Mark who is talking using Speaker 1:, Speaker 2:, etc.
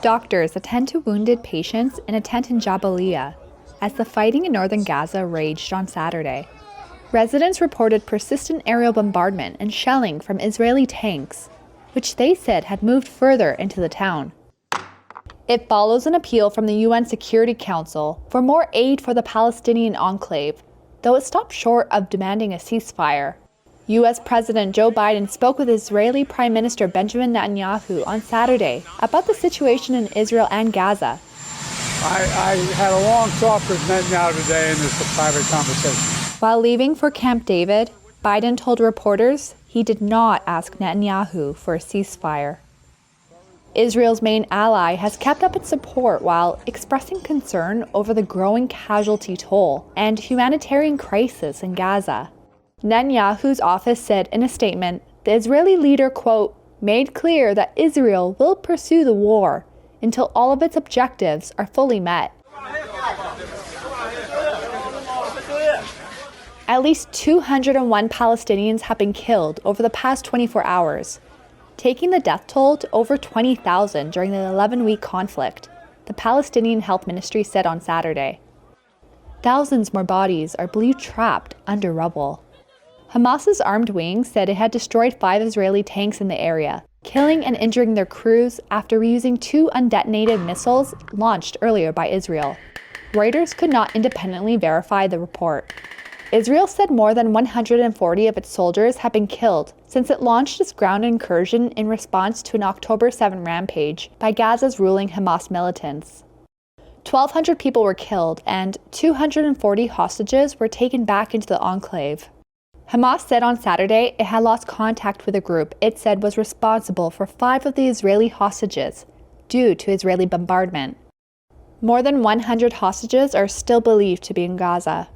Speaker 1: Doctors attend to wounded patients in a tent in Jabalia as the fighting in northern Gaza raged on Saturday. Residents reported persistent aerial bombardment and shelling from Israeli tanks, which they said had moved further into the town. It follows an appeal from the UN Security Council for more aid for the Palestinian enclave, though it stopped short of demanding a ceasefire. U.S. President Joe Biden spoke with Israeli Prime Minister Benjamin Netanyahu on Saturday about the situation in Israel and Gaza.
Speaker 2: I had a long talk with Netanyahu today, and it's a private conversation.
Speaker 1: While leaving for Camp David, Biden told reporters he did not ask Netanyahu for a ceasefire. Israel's main ally has kept up its support while expressing concern over the growing casualty toll and humanitarian crisis in Gaza. Netanyahu's office said in a statement, the Israeli leader, quote, made clear that Israel will pursue the war until all of its objectives are fully met. At least 201 Palestinians have been killed over the past 24 hours, taking the death toll to over 20,000 during the 11-week conflict, the Palestinian Health Ministry said on Saturday. Thousands more bodies are believed trapped under rubble. Hamas's armed wing said it had destroyed 5 Israeli tanks in the area, killing and injuring their crews after reusing 2 undetonated missiles launched earlier by Israel. Reuters could not independently verify the report. Israel said more than 140 of its soldiers have been killed since it launched its ground incursion in response to an October 7 rampage by Gaza's ruling Hamas militants. 1,200 people were killed and 240 hostages were taken back into the enclave. Hamas said on Saturday it had lost contact with a group it said was responsible for 5 of the Israeli hostages due to Israeli bombardment. More than 100 hostages are still believed to be in Gaza.